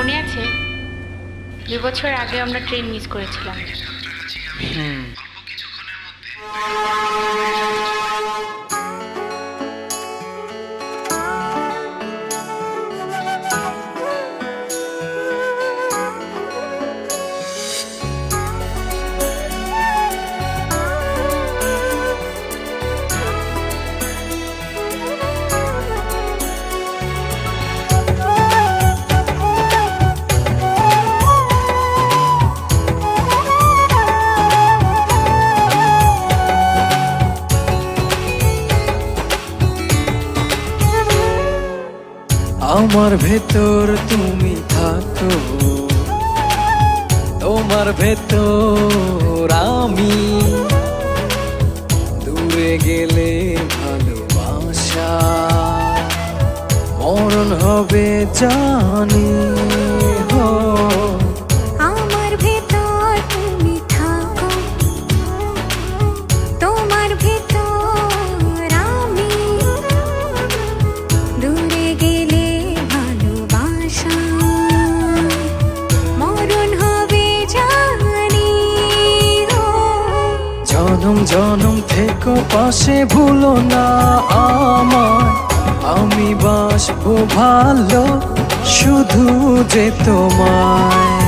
মনে আছে 2 বছর আগে আমরা ট্রেন মিস করেছিলাম? আমার ভেতর তুমি থাকো, তোমার ভেতর আমি। দূরে গেলে ভালোবাসা মরণ হবে জানি। আমার ভেতর তুমি থাকো, তোমার ভেতর আমি। দূরে গেলে ভালোবাসা মরণ হবে জানি। জনম জনম থেকো পাশে, ভুলো না আমায়। আমি বাসবো ভালো শুধু যে তোমায়।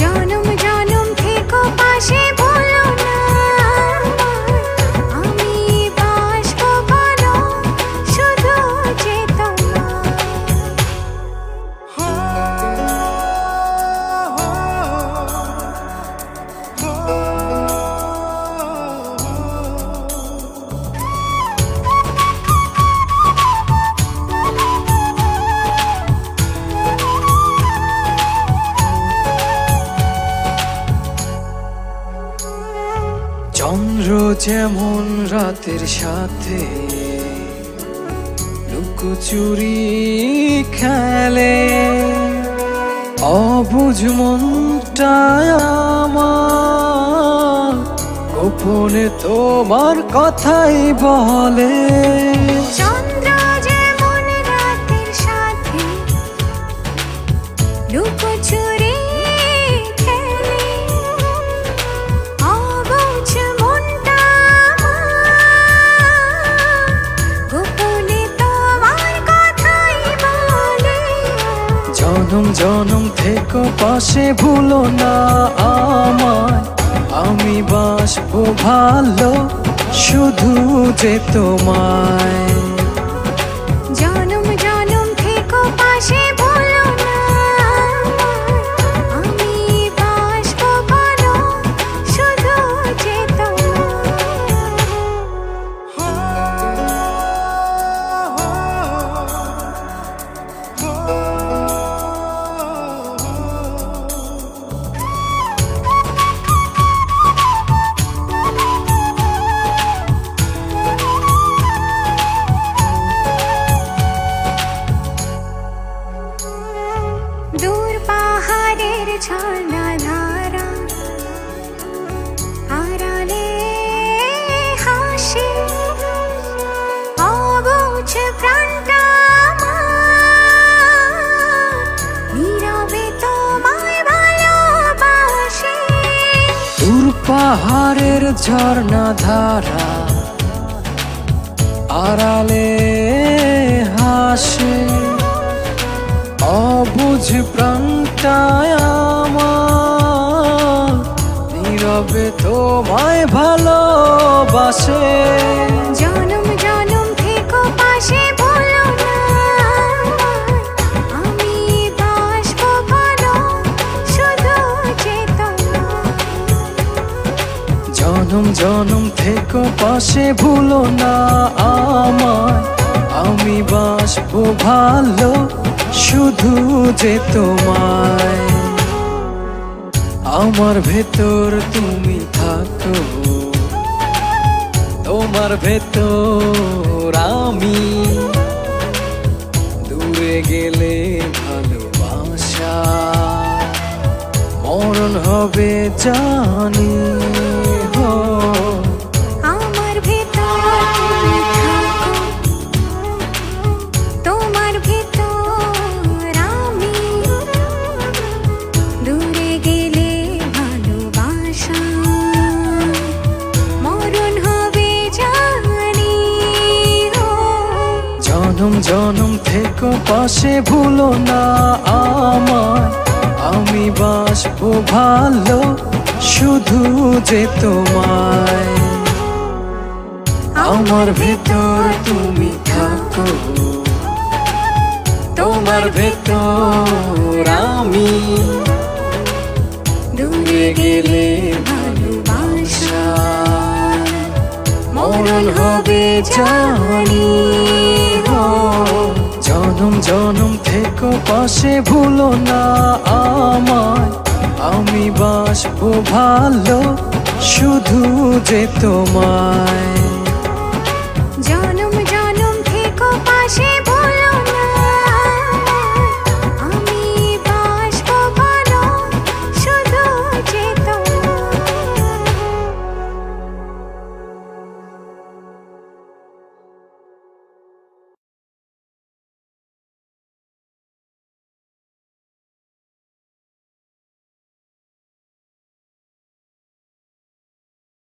জনম জনম থেকো পাশে, ভুলো না আমি বাসবো ভালো শুধু যে তোমায়। চন্দ্র যেমন রাতের সাথে লুকোচুরি খেলে, অবুঝ মনটায় আমার গোপনে তোমার কথাই বলে। চন্দ্র যেমন রাতের সাথে লুকোচুরি খেলে, অবুঝ মনটা আমার গোপনে তোমার কথাই বলে। জনম জনম থেকো পাশে, ভুলো না আমায়। আমি বাসবো ভালো শুধু যে তোমায়। জনম জনম থেকো পাশে, ভুলো না আমি বাসবো ভালো শুধু যে দূর পাহাড়ের ঝর্ণা ধারা আড়ালে হাসি, অবুঝ প্রাণটা আমার নীরবে তোমায় ভালোবাসে। দূর পাহাড়ের ঝর্ণা ধারা আড়ালে হাসে, অবুঝ প্রাণটায় আমার নীরবে তোমায় ভালোবাসে। জনম জনম থেকো পাশে, ভুলো না আমি বাসবো ভালো শুধু যে তোমায়। জনম জনম থেকো পাশে, ভুলো না আমায়। আমি বাসবো ভালো শুধু যে তোমায়। আমার ভেতর তুমি থাকো, তোমার ভেতর আমি। দূরে গেলে ভালোবাসা মরণ হবে জানি। আমার ভেতর তুমি থাকো, তোমার ভেতর আমি। থেকো পাশে ভুলো না আমায়, আমি বাসবো ভালো শুধু যে তোমায়। আমার ভেতর তুমি থাকো, তোমার ভেতর আমি, দূরে গেলে ভালোবাসা মরণ হবে জানি। জনম জনম থেকো পাশে ভুলো না আমায়, আমি বাসবো ভালো শুধু যে তোমায়।